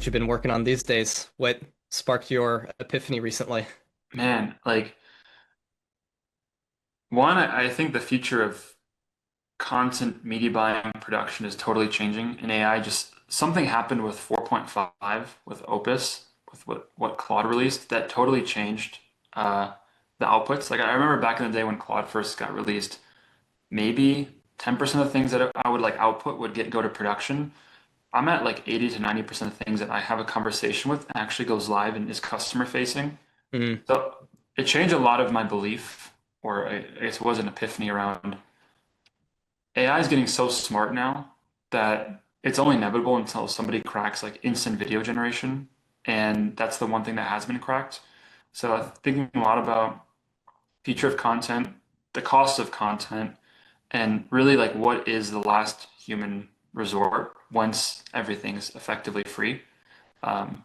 what you've been working on these days. What sparked your epiphany recently? Man, like one, I think the future of content media buying production is totally changing in AI. Just something happened with 4.5 with Opus, with what Claude released that totally changed uh, the outputs. Like I remember back in the day when Claude first got released, maybe 10% of things that I would like output would go to production. I'm at like 80 to 90% of things that I have a conversation with actually goes live and is customer facing. Mm, So it changed a lot of my belief, or I guess it was an epiphany around AI is getting so smart now that it's only inevitable until somebody cracks like instant video generation. And that's the one thing that has been cracked. So I'm thinking a lot about future of content, the cost of content, and really like what is the last human resort once everything's effectively free. Um,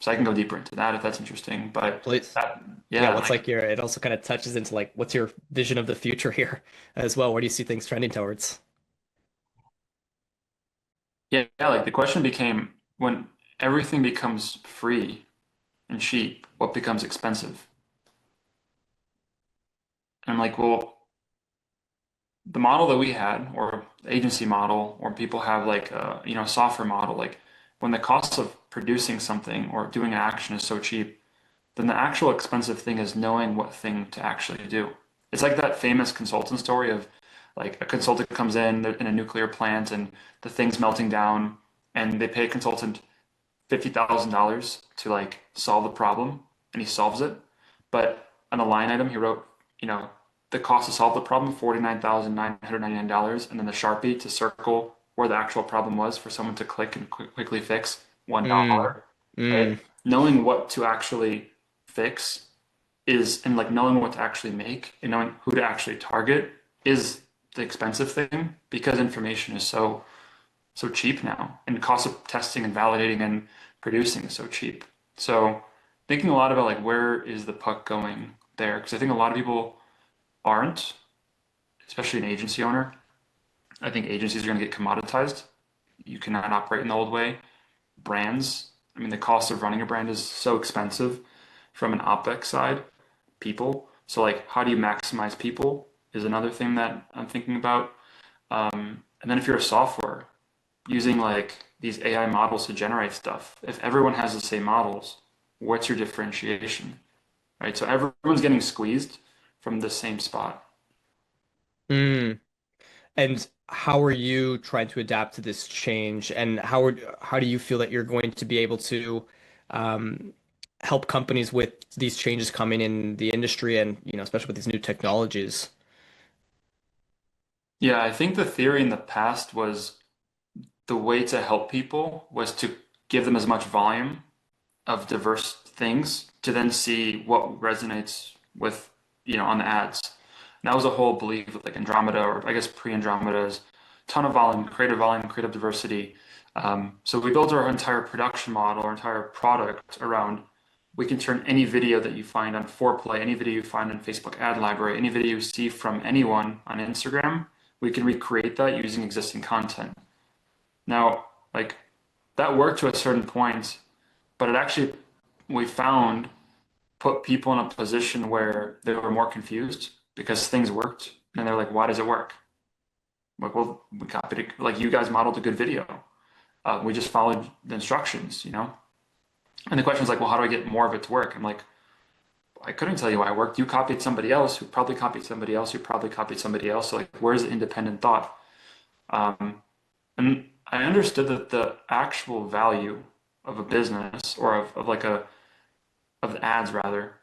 so I can go deeper into that if that's interesting. But please. that, Yeah, yeah, what's like like your, it also kind of touches into like, what's your vision of the future here as well? Where do you see things trending towards? yeah, like the question became when everything becomes free and cheap, what becomes expensive? And I'm like, well, the model that we had, or the agency model, or people have like software model, like when the cost of producing something or doing an action is so cheap, then the actual expensive thing is knowing what thing to actually do. It's like that famous consultant story of like a consultant comes in in a nuclear plant and the thing's melting down and they pay a consultant $50,000 to like solve the problem and he solves it. But on a line item, he wrote, you know, the cost to solve the problem, $49,999. And then the Sharpie to circle where the actual problem was for someone to click and quickly fix Mm, $1, right? mm, Knowing what to actually fix is, and like knowing what to actually make and knowing who to actually target is the expensive thing because information is so cheap now, and the cost of testing and validating and producing is so cheap. So thinking a lot about like where is the puck going there? Because I think a lot of people aren't, especially an agency owner. I think agencies are going to get commoditized. You cannot operate in the old way. Brands, I mean, the cost of running a brand is so expensive from an OpEx side, people. So like, how do you maximize people is another thing that I'm thinking about. And then if you're a software, using like these AI models to generate stuff. If everyone has the same models, what's your differentiation? Right? So everyone's getting squeezed from the same spot. mm. And how are you trying to adapt to this change? And how do you feel that you're going to be able to um, help companies with these changes coming in the industry and, especially with these new technologies? Yeah, I think the theory in the past was the way to help people was to give them as much volume of diverse things to then see what resonates with, on the ads. And that was a whole belief with like Andromeda, or I guess pre-Andromeda's ton of volume, creative diversity. So we built our entire production model, our entire product around we can turn any video that you find on Foreplay, any video you find in Facebook ad library, any video you see from anyone on Instagram, we can recreate that using existing content. Now, like that worked to a certain point, but it actually, we found, put people in a position where they were more confused because things worked. And they're like, why does it work? Like, well, we copied it. Like, you guys modeled a good video. We just followed the instructions. And the question is like, well, how do I get more of it to work? I'm like, I couldn't tell you why it worked. You copied somebody else who probably copied somebody else who probably copied somebody else. So, like, where's the independent thought? Um, and I understood that the actual value of a business or of like of the ads rather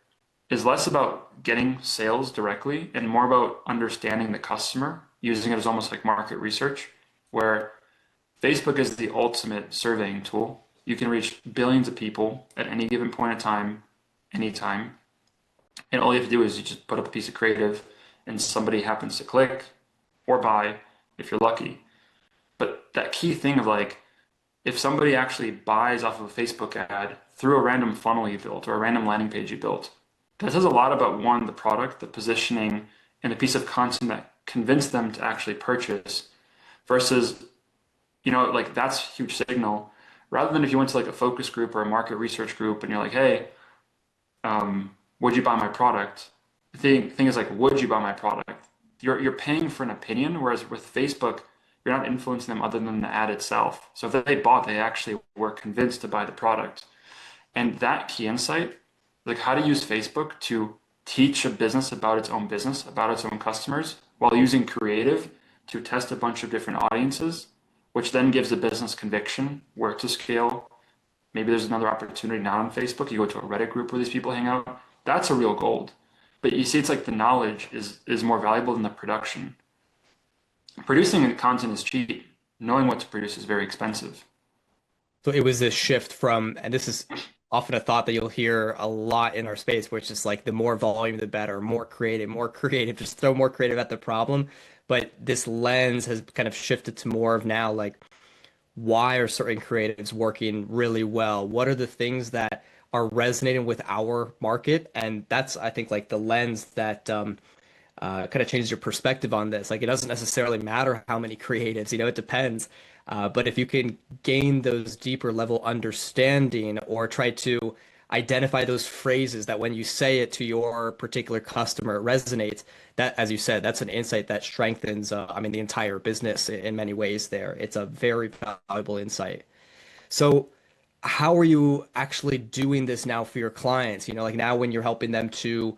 is less about getting sales directly and more about understanding the customer, using it as almost like market research, where Facebook is the ultimate surveying tool. You can reach billions of people at any given point in time, anytime. And all you have to do is you just put up a piece of creative and somebody happens to click or buy if you're lucky. But that key thing of like, if somebody actually buys off of a Facebook ad through a random funnel you built or a random landing page you built, that says a lot about one, the product, the positioning, and the piece of content that convinced them to actually purchase versus, like that's huge signal. Rather than if you went to like a focus group or a market research group and you're like, hey, would you buy my product? The thing is like, would you buy my product? You're paying for an opinion, whereas with Facebook, you're not influencing them other than the ad itself. So if they bought, they actually were convinced to buy the product. And that key insight, like how to use Facebook to teach a business, about its own customers, while using creative to test a bunch of different audiences, which then gives the business conviction where to scale. Maybe there's another opportunity not on Facebook. You go to a Reddit group where these people hang out. That's a real gold. But you see, it's like the knowledge is more valuable than the production. Producing content is cheap. Knowing what to produce is very expensive. So it was this shift from, and this is often a thought that you'll hear a lot in our space, which is like the more volume, the better, more creative, just throw more creative at the problem. But this lens has kind of shifted to more of now like, why are certain creatives working really well? What are the things that are resonating with our market? And that's, I think, like the lens that kind of changes your perspective on this. Like it doesn't necessarily matter how many creatives, it depends. But if you can gain those deeper level understanding or try to identify those phrases that when you say it to your particular customer, it resonates, that, as you said, that's an insight that strengthens, the entire business in many ways there. It's a very valuable insight. So, how are you actually doing this now for your clients? Like now when you're helping them to,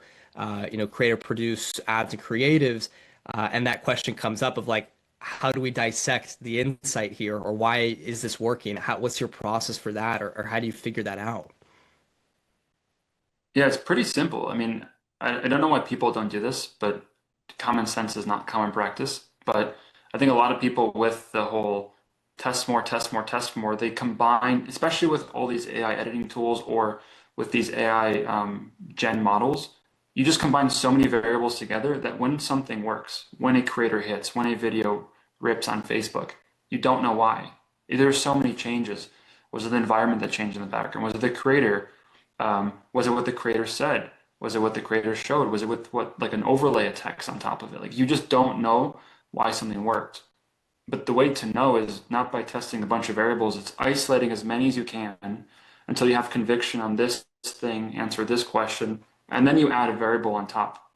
create or produce ads and creatives, and that question comes up of like, how do we dissect the insight here, or why is this working? What's your process for that, or how do you figure that out? Yeah, it's pretty simple. I mean, I don't know why people don't do this, but common sense is not common practice. But I think a lot of people with the whole test more, test more, test more, they combine, especially with all these AI editing tools or with these AI gen models, you just combine so many variables together that when something works, when a creator hits, when a video rips on Facebook, you don't know why. There's so many changes. Was it the environment that changed in the background? Was it the creator? Was it what the creator said? Was it what the creator showed? Was it with what like an overlay of text on top of it? Like you just don't know why something worked. But the way to know is not by testing a bunch of variables, it's isolating as many as you can until you have conviction on this thing, answer this question, and then you add a variable on top.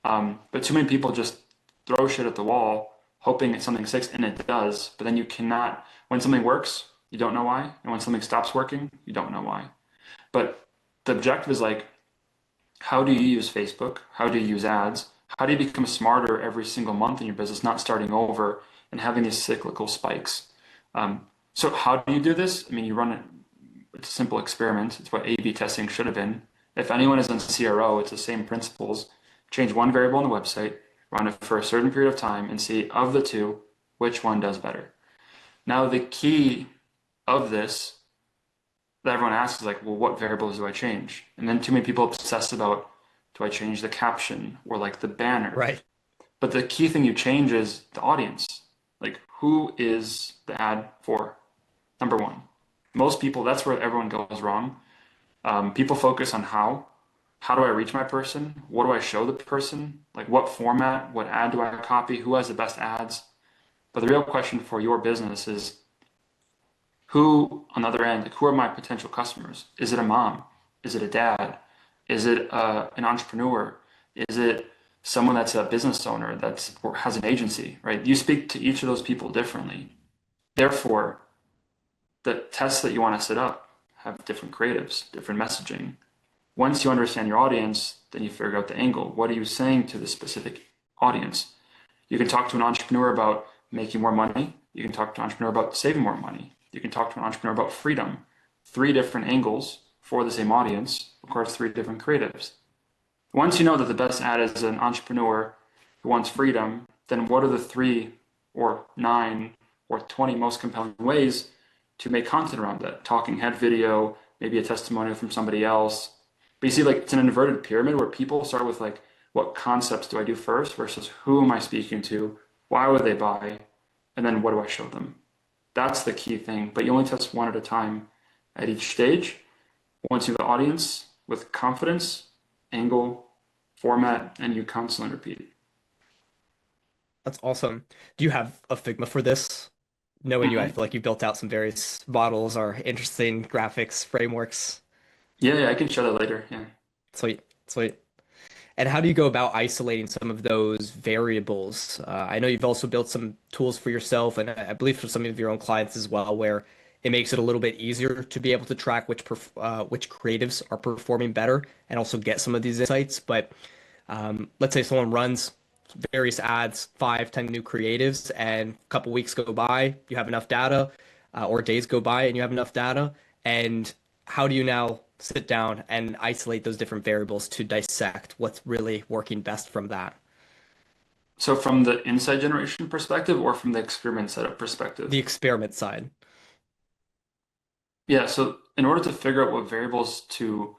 But too many people just throw shit at the wall, hoping that something sticks, and it does. But then you cannot, when something works, you don't know why. And when something stops working, you don't know why. But the objective is like, how do you use Facebook? How do you use ads? How do you become smarter every single month in your business, not starting over and having these cyclical spikes? So how do you do this? I mean, you run it, it's a simple experiment. It's what A/B testing should have been. If anyone is in CRO, it's the same principles. Change one variable on the website, run it for a certain period of time, and see of the two, which one does better. Now, the key of this that everyone asks is like, well, what variables do I change? And then too many people obsess about, do I change the caption or like the banner? Right. But the key thing you change is the audience. Like, who is the ad for? Number one. Most people, that's where everyone goes wrong. People focus on how. How do I reach my person? What do I show the person? Like, what format? What ad do I copy? Who has the best ads? But the real question for your business is, who on the other end, like, who are my potential customers? Is it a mom? Is it a dad? Is it an entrepreneur? Is it someone that's a business owner that's or has an agency, right? You speak to each of those people differently. Therefore, the tests that you want to set up have different creatives, different messaging. Once you understand your audience, then you figure out the angle. What are you saying to the specific audience? You can talk to an entrepreneur about making more money. You can talk to an entrepreneur about saving more money. You can talk to an entrepreneur about freedom. Three different angles for the same audience, of course, three different creatives. Once you know that the best ad is an entrepreneur who wants freedom, then what are the three or nine or 20 most compelling ways to make content around that? Talking head video, maybe a testimonial from somebody else. But you see, like, it's an inverted pyramid where people start with like, what concepts do I do first versus who am I speaking to? Why would they buy? And then what do I show them? That's the key thing. But you only test one at a time at each stage. Once you have the audience with confidence, angle, format, and you constantly repeat. That's awesome. Do you have a Figma for this? Knowing you, I Mhm. feel like you built out some various models or interesting graphics frameworks. Yeah, yeah, I can show that later. Yeah. Sweet, sweet. And how do you go about isolating some of those variables? I know you've also built some tools for yourself, and I believe for some of your own clients as well, where it makes it a little bit easier to be able to track which creatives are performing better and also get some of these insights. But let's say someone runs various ads, 5, 10 new creatives, and a couple weeks go by, you have enough data, or days go by and you have enough data. And how do you now sit down and isolate those different variables to dissect what's really working best from that? So from the insight generation perspective or from the experiment setup The perspective? experiment side. Yeah, so in order to figure out what variables to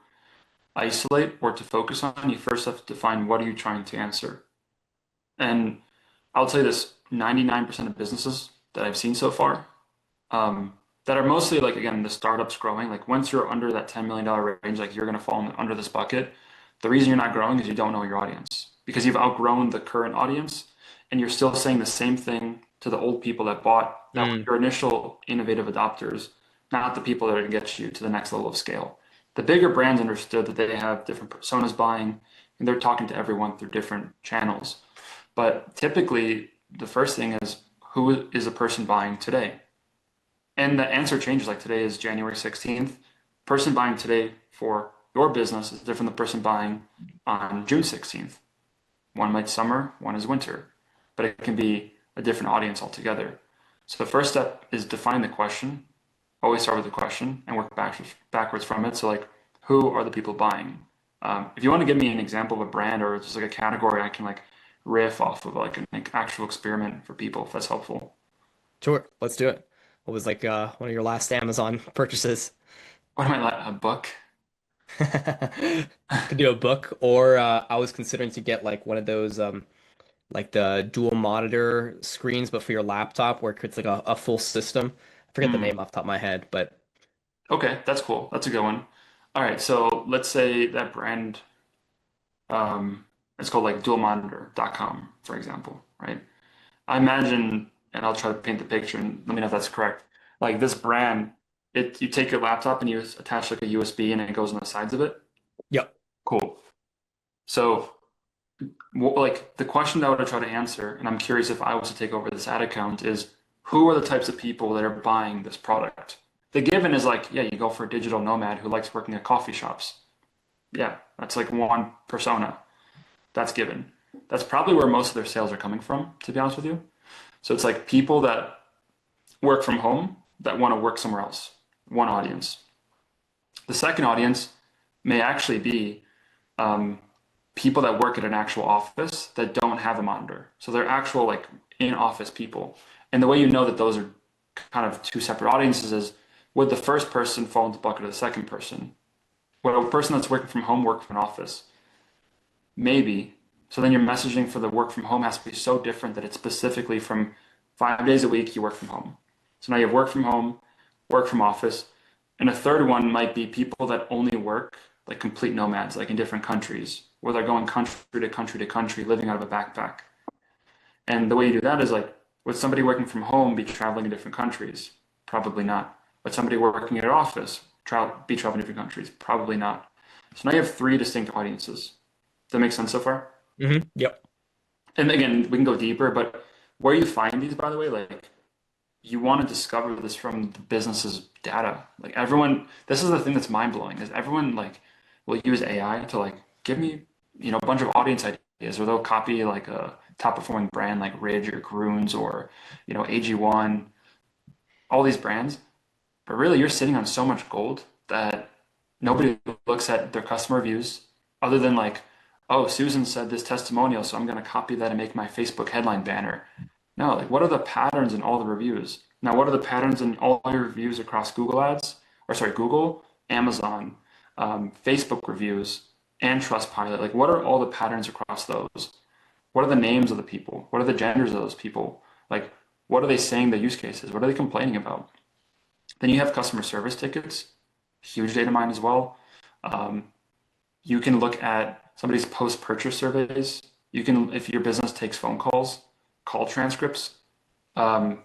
isolate or to focus on, you first have to define what are you trying to answer. And I'll tell you this, 99% of businesses that I've seen so far, that are mostly like, again, the startups growing, like once you're under that $10 million range, like you're going to fall under this bucket. The reason you're not growing is you don't know your audience because you've outgrown the current audience and you're still saying the same thing to the old people that were Mm, your initial innovative adopters, not the people that are going to get you to the next level of scale. The bigger brands understood that they have different personas buying and they're talking to everyone through different channels. But typically, the first thing is who is a person buying today? And the answer changes. Like today is January 16th. Person buying today for your business is different than person buying on June 16th. One might summer, one is winter, but it can be a different audience altogether. So the first step is define the question. Always start with the question and work backwards from it. So like, who are the people buying? If you want to give me an example of a brand or just like a category, I can like riff off of like an actual experiment for people if that's helpful. sure, let's do it. What was like one of your last Amazon purchases? What am I like, a book? Could do a book, or I was considering to get like one of those like the dual monitor screens, but for your laptop, where it creates like a full system. I forget the Hmm. name off the top of my head, but Okay, that's cool. That's a good one. All right, so let's say that brand, it's called like dualmonitor.com, for example, right? I imagine, and I'll try to paint the picture and let me know if that's correct. Like this brand, you take your laptop and you attach like a USB and it goes on the sides of it. yep. Cool. So, like the question that I would try to answer, and I'm curious if I was to take over this ad account, is who are the types of people that are buying this product? The given is like, yeah, you go for a digital nomad who likes working at coffee shops. Yeah, that's like one persona. That's given. That's probably where most of their sales are coming from, to be honest with you. So it's like people that work from home that want to work somewhere else. One audience. The second audience may actually be um, people that work at an actual office that don't have a monitor. So they're actual like in office people. And the way you know that those are kind of two separate audiences is would the first person fall into the bucket of the second person? Would a person that's working from home work from an office? Maybe. So then your messaging for the work from home has to be so different that it's specifically from 5 days a week you work from home. So now you have work from home, work from office, and a third one might be people that only work like complete nomads, like in different countries, where they're going country to country to country, living out of a backpack. And the way you do that is like, would somebody working from home be traveling to different countries? Probably not. Would somebody working at an office be traveling to different countries? Probably not. So now you have three distinct audiences. Does that make sense so far? Yep. And again, we can go deeper, but where you find these, by the way, like you want to discover this from the business's data. Like everyone, this is the thing that's mind blowing is everyone like will use AI to like give me, a bunch of audience ideas, or they'll copy like a top performing brand like Ridge or Groons or, AG1, all these brands. But really, you're sitting on so much gold that nobody looks at their customer reviews other than like, oh, Susan said this testimonial, so I'm going to copy that and make my Facebook headline banner. No, like what are the patterns in all the reviews? Now, what are the patterns in all your reviews across Google Ads, or sorry, Google, Amazon, Facebook reviews, and Trustpilot? Like, what are all the patterns across those? What are the names of the people? What are the genders of those people? Like, what are they saying the use cases? What are they complaining about? Then you have customer service tickets, huge data mine as well. Um, you can look at somebody's post-purchase surveys. You can, if your business takes phone calls, call transcripts. Um,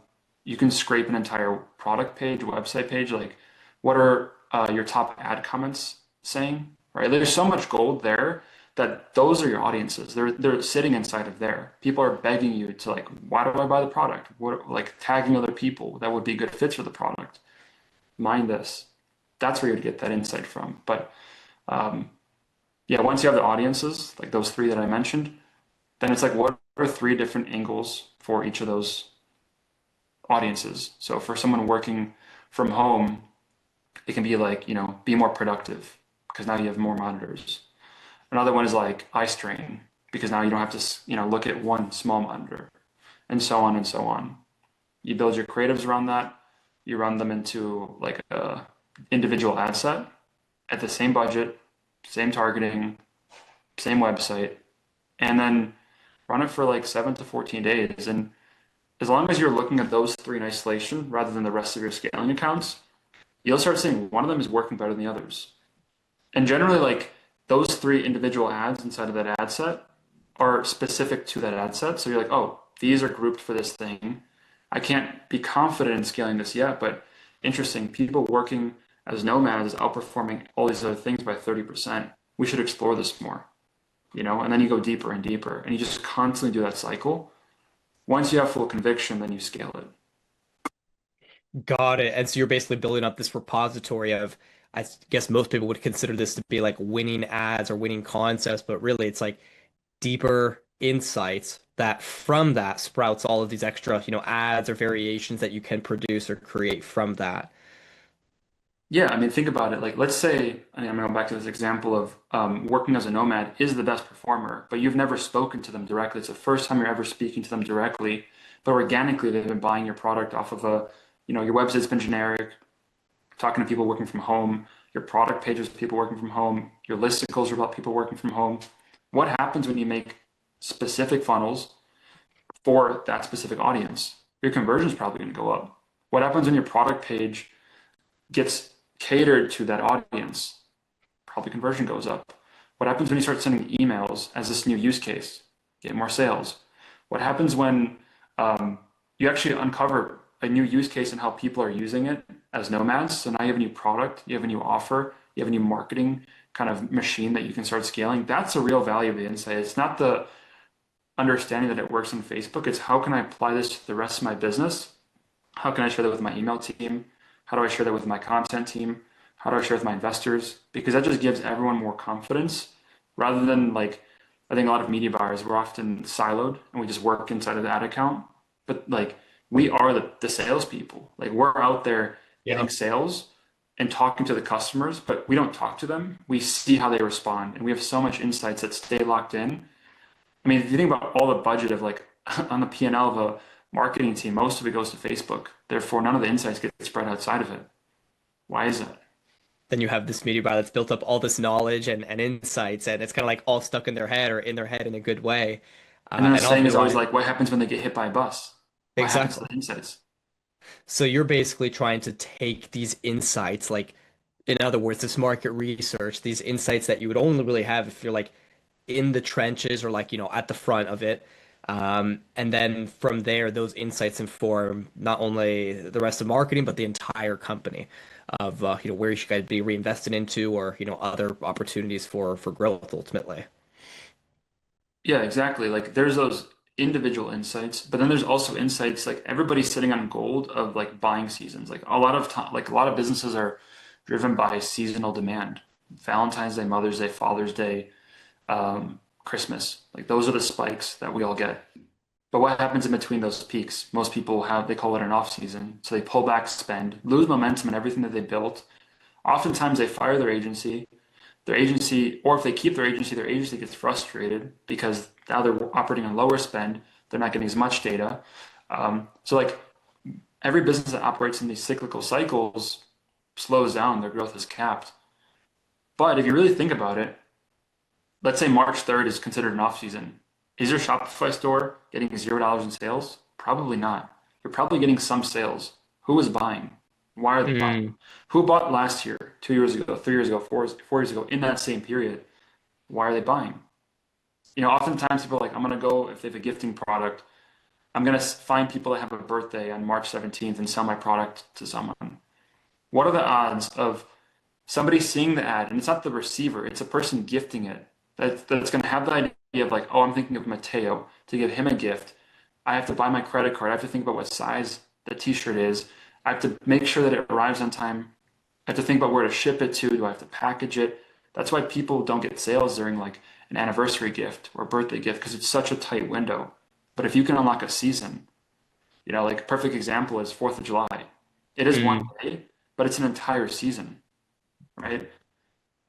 you can scrape an entire product page, website page, like what are your top ad comments saying, right? There's so much gold there that those are your audiences. They're sitting inside of there. People are begging you to like, why do I buy the product? What like tagging other people that would be good fits for the product. Mind this. That's where you'd get that insight from. But um, yeah, once you have the audiences, like those three that I mentioned, then it's like, what are three different angles for each of those audiences? So for someone working from home, it can be like, be more productive because now you have more monitors. Another one is like eye strain because now you don't have to, look at one small monitor and so on and so on. You build your creatives around that. You run them into like a individual ad set at the same budget, same targeting, same website, and then run it for like 7 to 14 days. And as long as you're looking at those three in isolation rather than the rest of your scaling accounts, you'll start seeing one of them is working better than the others. And generally, like those three individual ads inside of that ad set are specific to that ad set. So you're like, oh, these are grouped for this thing. I can't be confident in scaling this yet, but interesting. People working as nomads is outperforming all these other things by 30%. We should explore this more, and then you go deeper and deeper and you just constantly do that cycle. Once you have full conviction, then you scale it. Got it. And so you're basically building up this repository of, I guess most people would consider this to be like winning ads or winning concepts, but really it's like deeper insights that from that sprouts all of these extra, ads or variations that you can produce or create from that. Yeah, I mean, think about it. Like, let's say, I mean, I'm going back to this example of working as a nomad is the best performer, but you've never spoken to them directly. It's the first time you're ever speaking to them directly, but organically they've been buying your product off of your website's been generic, talking to people working from home, your product pages, people working from home, your listicles are about people working from home. What happens when you make specific funnels for that specific audience? Your conversion is probably going to go up. What happens when your product page gets catered to that audience? Probably conversion goes up. What happens when you start sending emails as this new use case? Get more sales. What happens when you actually uncover a new use case and how people are using it as nomads? So now you have a new product, you have a new offer, you have a new marketing kind of machine that you can start scaling. That's the real value of the insight. It's not the understanding that it works on Facebook. It's how can I apply this to the rest of my business? How can I share that with my email team? How do I share that with my content team? How do I share with my investors? Because that just gives everyone more confidence rather than like, I think a lot of media buyers, we're often siloed and we just work inside of that account. But like, we are the salespeople. Like, we're out there getting Yeah. sales and talking to the customers, but we don't talk to them. We see how they respond. And we have so much insights that stay locked in. I mean, if you think about all the budget of like on the P&L of a marketing team, most of it goes to Facebook. Therefore, none of the insights get spread outside of it. Why is that? Then you have this media buyer that's built up all this knowledge and insights, and it's kind of like all stuck in their head or in their head in a good way. And then the And saying is always oftentimes, like, what happens when they get hit by a bus? What happens to exactly. the insights? So you're basically trying to take these insights, like in other words, this market research, these insights that you would only really have if you're like in the trenches or like, at the front of it. And then from there, those insights inform not only the rest of marketing, but the entire company of, where you should guys be reinvested into or, other opportunities for growth ultimately. Yeah, exactly. Like there's those individual insights, but then there's also insights like everybody's sitting on gold of like buying seasons. Like a lot of time, like a lot of businesses are driven by seasonal demand. Valentine's Day, Mother's Day, Father's Day, Christmas. Like those are the spikes that we all get. But what happens in between those peaks? Most people they call it an off season. So they pull back spend, lose momentum in everything that they built. Oftentimes they fire their agency, or if they keep their agency gets frustrated because now they're operating on lower spend. They're not getting as much data. So like every business that operates in these cyclical cycles slows down, their growth is capped. But if you really think about it, let's say March 3rd is considered an off season. Is your Shopify store getting $0 in sales? Probably not. You're probably getting some sales. Who is buying? Why are they buying? Mm. Who bought last year, 2 years ago, 3 years ago, 4 years ago, in that same period? Why are they buying? Oftentimes people are like, I'm going to go, if they have a gifting product, I'm going to find people that have a birthday on March 17th and sell my product to someone. What are the odds of somebody seeing the ad, and it's not the receiver, it's a person gifting it, that's going to have the idea of like, oh, I'm thinking of Mateo to give him a gift. I have to buy my credit card. I have to think about what size the t-shirt is. I have to make sure that it arrives on time. I have to think about where to ship it to. Do I have to package it? That's why people don't get sales during like an anniversary gift or a birthday gift because it's such a tight window. But if you can unlock a season, like a perfect example is 4th of July. It is one Mm, day, but it's an entire season, right?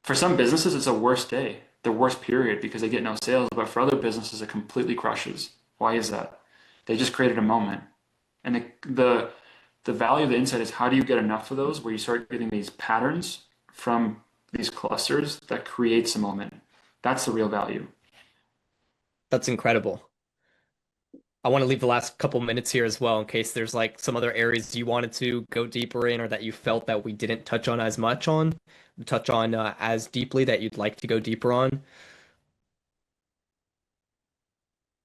For some businesses, it's a worst day, the worst period because they get no sales. But for other businesses, it completely crushes. Why is that? They just created a moment. And the value of the insight is how do you get enough of those where you start getting these patterns from these clusters that creates a moment. That's the real value. that's incredible. I want to leave the last couple minutes here as well in case there's like some other areas you wanted to go deeper in or that you felt that we didn't touch on as deeply that you'd like to go deeper on.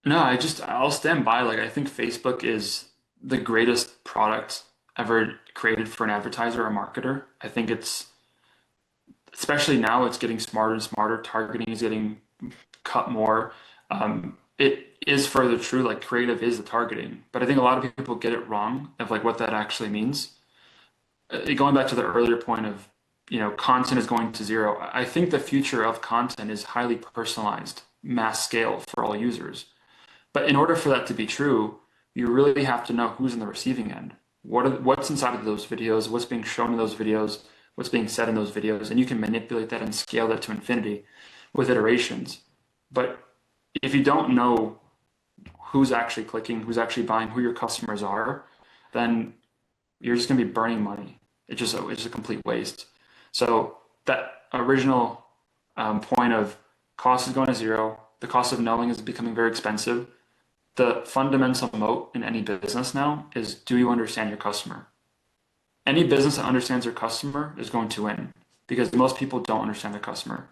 No, I'll stand by. Like, I think Facebook is the greatest product ever created for an advertiser or marketer. I think especially now, it's getting smarter and smarter. Targeting is getting cut more. It is further true, like creative is the targeting, but I think a lot of people get it wrong of like what that actually means. Going back to the earlier point of, content is going to zero. I think the future of content is highly personalized, mass scale for all users. But in order for that to be true, you really have to know who's in the receiving end. What's inside of those videos, what's being shown in those videos, what's being said in those videos, and you can manipulate that and scale that to infinity with iterations. But if you don't know who's actually clicking, who's actually buying, who your customers are, then you're just going to be burning money. It's a complete waste. So that original point of cost is going to zero, the cost of knowing is becoming very expensive. The fundamental moat in any business now is do you understand your customer? Any business that understands their customer is going to win because most people don't understand their customer.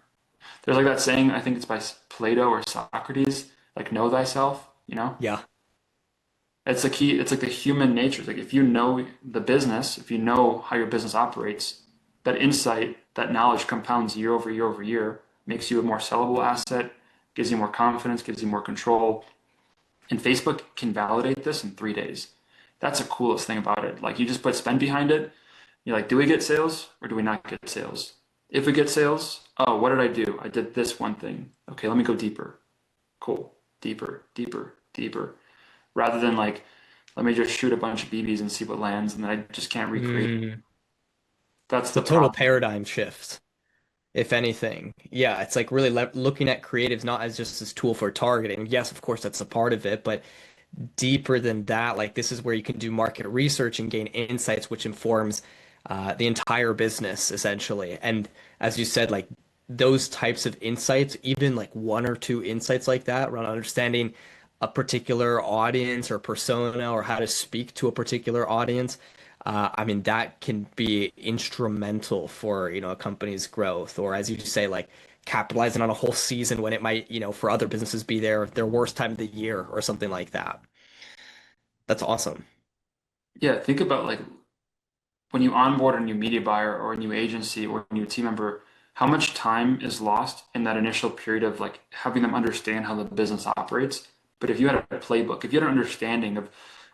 There's like that saying, I think it's by Plato or Socrates, like know thyself, you know? Yeah. It's the key, it's like the human nature. It's like if you know the business, if you know how your business operates, that insight, that knowledge compounds year over year over year, makes you a more sellable asset, gives you more confidence, gives you more control. And Facebook can validate this in 3 days. That's the coolest thing about it. Like you just put spend behind it. You're like, do we get sales or do we not get sales? If we get sales, oh, what did I do? I did this one thing. Okay, let me go deeper. Cool. Deeper, deeper, deeper. Rather than like, let me just shoot a bunch of BBs and see what lands and then I just can't recreate. Mm, That's it's a the total problem. paradigm shift, if anything. Yeah, it's like really looking at creatives not as just this tool for targeting. Yes, of course, that's a part of it, but deeper than that, like this is where you can do market research and gain insights, which informs the entire business essentially. And as you said, like those types of insights, even like one or two insights like that around understanding a particular audience or persona or how to speak to a particular audience, I mean, that can be instrumental for, a company's growth, or as you say, like capitalizing on a whole season when it might, for other businesses be their worst time of the year or something like that. That's awesome. Yeah, think about like when you onboard a new media buyer or a new agency or a new team member, how much time is lost in that initial period of like having them understand how the business operates? But if you had a playbook, if you had an understanding of,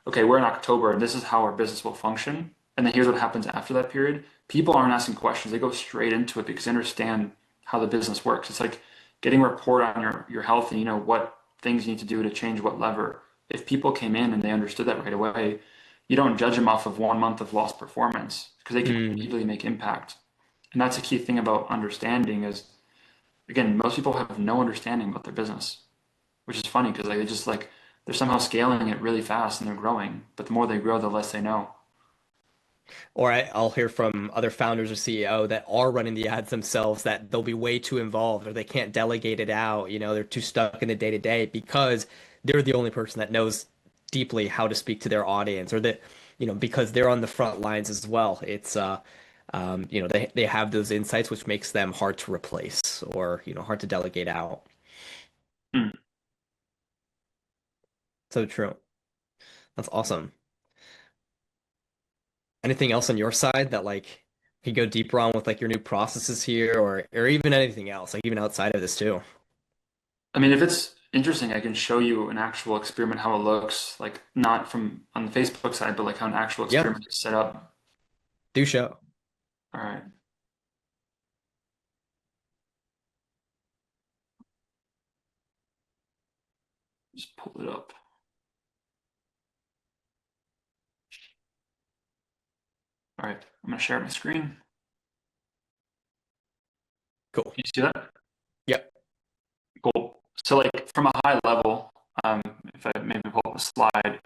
okay, we're in October and this is how our business will function, and then here's what happens after that period, people aren't asking questions. They go straight into it because they understand how the business works. It's like getting a report on your health and you know what things you need to do to change what lever. If people came in and they understood that right away, you don't judge them off of 1 month of lost performance because they can Mm. immediately make impact. And that's a key thing about understanding is, again, most people have no understanding about their business, which is funny because like they just like they're somehow scaling it really fast and they're growing. But the more they grow, the less they know. Or I'll hear from other founders or CEO that are running the ads themselves that they'll be way too involved or they can't delegate it out. They're too stuck in the day to day because they're the only person that knows deeply how to speak to their audience or that, because they're on the front lines as well. They have those insights, which makes them hard to replace or, hard to delegate out. Hmm. So true. That's awesome. Anything else on your side that like you go deeper on with like your new processes here or even anything else, like even outside of this too? I mean, if it's interesting, I can show you an actual experiment, how it looks, like not from on the Facebook side, but like how an actual Yeah, experiment is set up. do show. All right, just pull it up. All right, I'm gonna share my screen. Can Cool. you see that? Yep. Cool. So like from a high level, if I maybe pull up a slide,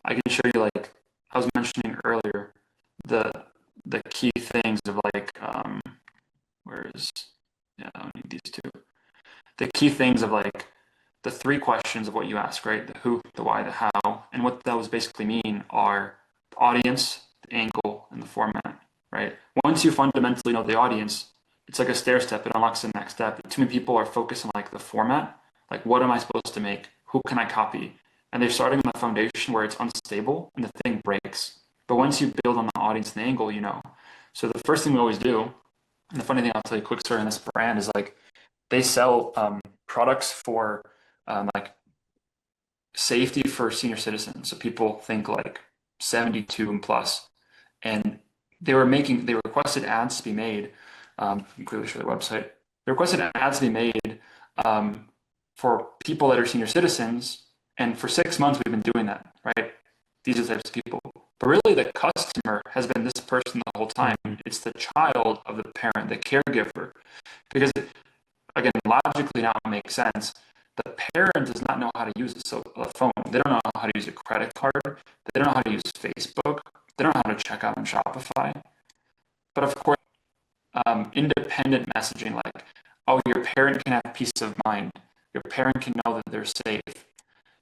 I can show you like I was mentioning earlier, the the key things of like where is yeah, I don't need these two. The key things of like the three questions of what you ask, right? The who, the why, the how. And what those basically mean are the audience, the angle, and the format, right? Once you fundamentally know the audience, it's like a stair step. It unlocks the next step. Too many people are focused on like the format, like what am I supposed to make? Who can I copy? And they're starting on a foundation where it's unstable and the thing breaks. But once you build on the audience and the angle, you know. So the first thing we always do, and the funny thing I'll tell you a quick story on this brand is like they sell products for like safety for senior citizens. So people think like 72 and plus. And they requested ads to be made. I can clearly show their website. They requested ads to be made for people that are senior citizens. And for 6 months, we've been doing that, right? These are the types of people. But really, the customer has been this person the whole time. Mhm. It's the child of the parent, the caregiver. Because again, logically now it makes sense. The parent does not know how to use a phone. They don't know how to use a credit card. They don't know how to use Facebook. They don't know how to check out on Shopify. But of course, independent messaging like, oh, your parent can have peace of mind. Your parent can know that they're safe.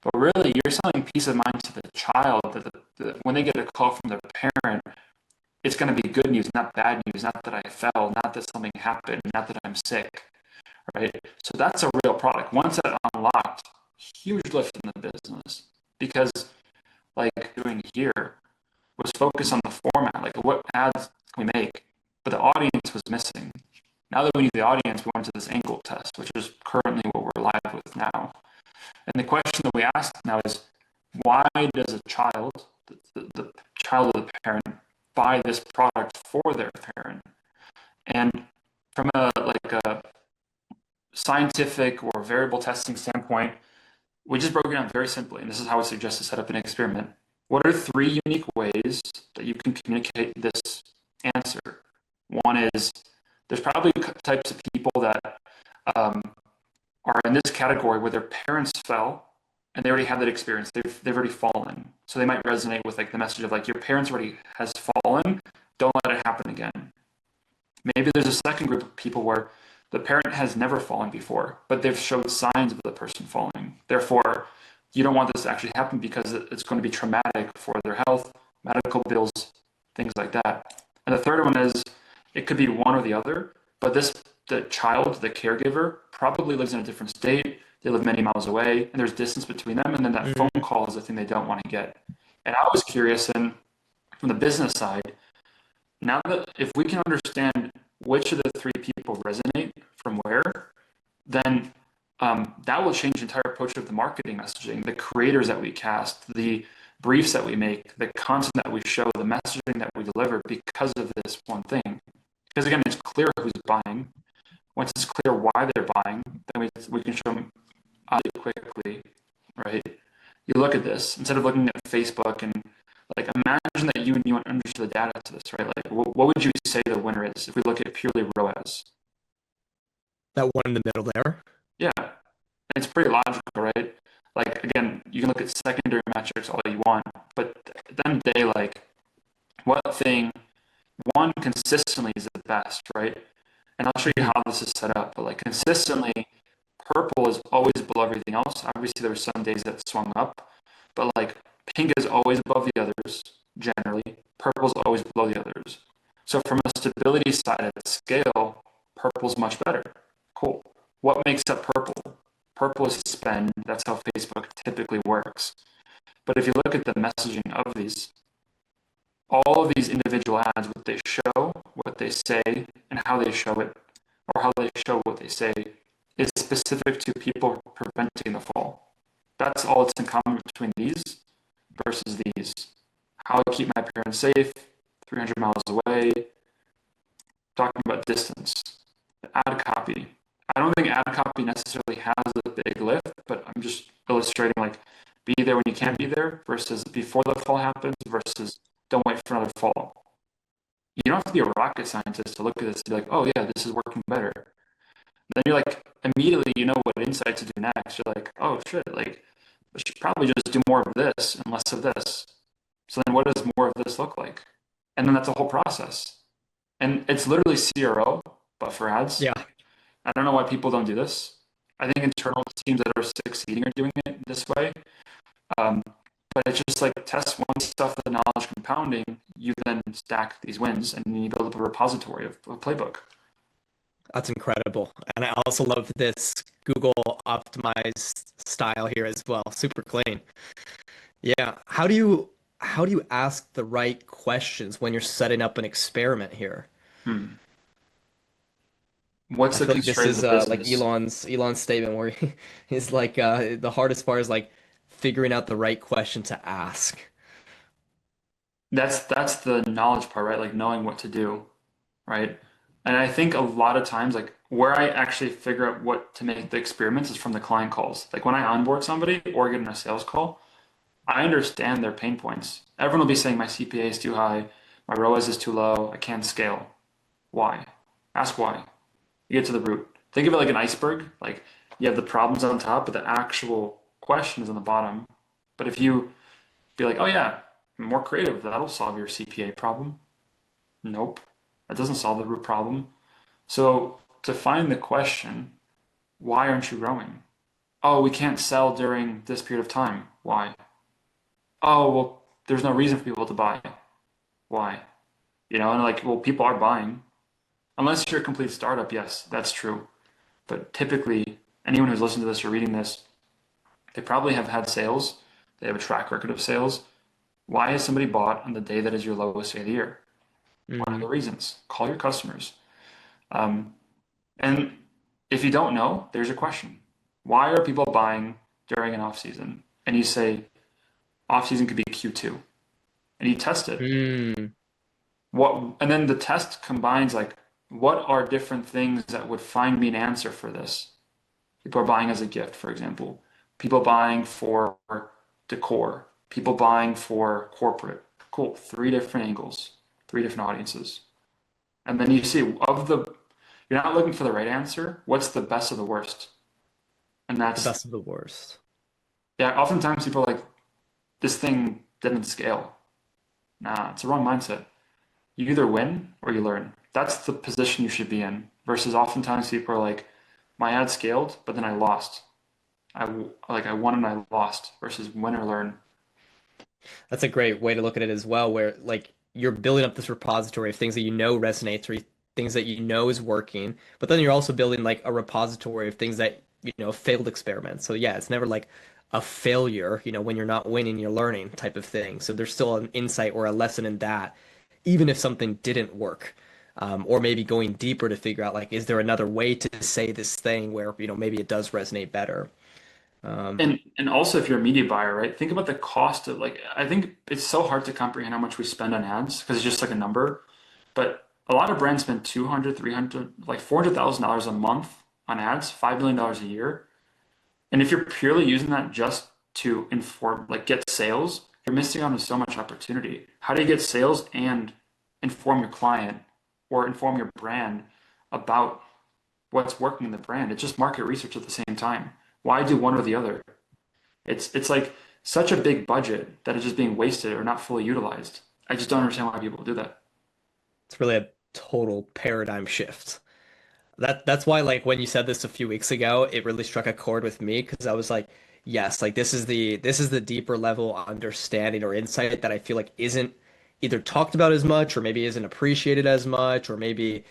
But really, you're selling peace of mind to the child that when they get a call from their parent, it's going to be good news, not bad news, not that I fell, not that something happened, not that I'm sick, right? So that's a real product. Once that unlocked, huge lift in the business because like doing here was focused on the format, like what ads can we make, but the audience was missing. Now that we need the audience, we went to this angle test, which is currently what we're live with now. And the question that we ask now is, why does a child, the child of the parent, buy this product for their parent? And from a like a scientific or variable testing standpoint, we just broke it down very simply, and this is how I suggest to set up an experiment. What are three unique ways that you can communicate this answer? One is there's probably types of people that um, are in this category where their parents fell and they already have that experience. They've already fallen. So they might resonate with like the message of like your parents already has fallen. Don't let it happen again. Maybe there's a second group of people where the parent has never fallen before, but they've showed signs of the person falling. Therefore, you don't want this to actually happen because it's going to be traumatic for their health, medical bills, things like that. And the third one is it could be one or the other, but the child, the caregiver, probably lives in a different state. They live many miles away, and there's distance between them. And then that phone Mhm. call is the thing they don't want to get. And I was curious, and from the business side, now that if we can understand which of the three people resonate from where, then that will change the entire approach of the marketing messaging, the creators that we cast, the briefs that we make, the content that we show, the messaging that we deliver because of this one thing. Because again, it's clear who's buying. Once it's clear why they're buying, then we can show them quickly, right? You look at this instead of looking at Facebook and like imagine that you and you understood the data to this, right? Like what would you say the winner is if we look at purely ROAS? That one in the middle there. Yeah, it's pretty logical, right? Like again, you can look at secondary metrics all you want, but at the end of the day, like what thing one consistently is the best, right? And I'll show you Mhm. how this is set up. But like consistently, purple is always below everything else. Obviously, there were some days that swung up, but like pink is always above the others generally. Purple is always below the others. So from a stability side at scale, purple's much better. Cool. What makes up purple? Purple is spend. That's how Facebook typically works. But if you look at the messaging of these, all of these individual ads, what they show, what they say, and how they show it, or how they show what they say, is specific to people preventing the fall. That's all that's in common between these versus these. How I keep my parents safe, 300 miles away, talking about distance. Ad copy. I don't think ad copy necessarily has a big lift, but I'm just illustrating like be there when you can't be there versus before the fall happens versus don't wait for another fall. You don't have to be a rocket scientist to look at this and be like, oh yeah, this is working better. Then you're like, immediately you know what insight to do next. You're like, oh shit, like I should probably just do more of this and less of this. So then what does more of this look like? And then that's a whole process. And it's literally CRO, but for ads. Yeah. I don't know why people don't do this. I think internal teams that are succeeding are doing it this way. Um, but it's just like test one stuff with the knowledge compounding, you then stack these wins and you build up a repository of a playbook. That's incredible. And I also love this Google optimized style here as well. Super clean. Yeah. How do you ask the right questions when you're setting up an experiment here? Hmm. What's I the feel like this constraint of is the like business? Elon's statement where he's like the hardest part is like figuring out the right question to ask. That's the knowledge part, right? Like knowing what to do, right? And I think a lot of times, like where I actually figure out what to make the experiments is from the client calls. Like when I onboard somebody or get in a sales call, I understand their pain points. Everyone will be saying my CPA is too high, my ROAS is too low, I can't scale. Why? Ask why. You get to the root. Think of it like an iceberg. Like you have the problems on top, but the actual question is on the bottom. But if you be like, oh yeah, more creative, that'll solve your CPA problem. Nope, that doesn't solve the root problem. So to find the question, why aren't you growing? Oh, we can't sell during this period of time. Why? Oh, well, there's no reason for people to buy. Why? And like, well, people are buying. Unless you're a complete startup, yes, that's true. But typically, anyone who's listening to this or reading this, they probably have had sales. They have a track record of sales. Why has somebody bought on the day that is your lowest day of the year? What are Hmm. the reasons? Call your customers. Um, and if you don't know, there's your question. Why are people buying during an off season? And you say off season could be Q2, and you test it. Hmm. What, and then the test combines like what are different things that would find me an answer for this? People are buying as a gift, for example. People buying for decor. People buying for corporate. Cool. Three different angles, three different audiences. And then you see you're not looking for the right answer. What's the best of the worst? And The that's, best of the worst. yeah, oftentimes people are like, this thing didn't scale. Nah, it's the wrong mindset. You either win or you learn. That's the position you should be in. Versus oftentimes people are like, my ad scaled, but then I lost. I won and I lost versus win or learn. That's a great way to look at it as well, where like you're building up this repository of things that you know resonates or things that you know is working, but then you're also building like a repository of things that failed experiments. So yeah, it's never like a failure, when you're not winning, you're learning type of thing. So there's still an insight or a lesson in that, even if something didn't work. Or maybe going deeper to figure out like, is there another way to say this thing where, maybe it does resonate better. Um, And also if you're a media buyer, right? Think about the cost of like I think it's so hard to comprehend how much we spend on ads because it's just like a number. But a lot of brands spend 200, 300, like $400,000 a month on ads, $5 million a year. And if you're purely using that just to inform, like get sales, you're missing out on so much opportunity. How do you get sales and inform your client or inform your brand about what's working in the brand? It's just market research at the same time. Why do one or the other? It's like such a big budget that is just being wasted or not fully utilized. I just don't understand why people do that. it's really a total paradigm shift. That's why like when you said this a few weeks ago, it really struck a chord with me because I was like, yes, like this is the deeper level understanding or insight that I feel like isn't either talked about as much or maybe isn't appreciated as much or maybe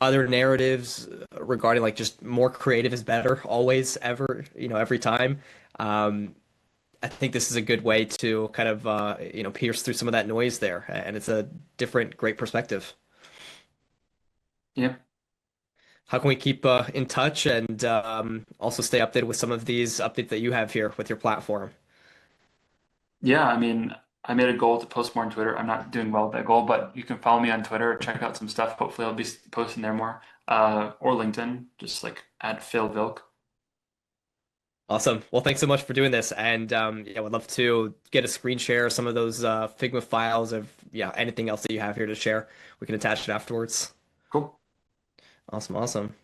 other narratives regarding like just more creative is better always ever, every time. Um, I think this is a good way to kind of pierce through some of that noise there, and it's a different, great perspective. Yep. How can we keep in touch and also stay updated with some of these updates that you have here with your platform? Yeah, I mean, I made a goal to post more on Twitter. I'm not doing well with that goal, but you can follow me on Twitter, check out some stuff. Hopefully, I'll be posting there more. Or LinkedIn, just like at Phil Vilk. Awesome. Well, thanks so much for doing this, and yeah, would love to get a screen share of some of those Figma files of anything else that you have here to share. We can attach it afterwards. Cool. Awesome, awesome.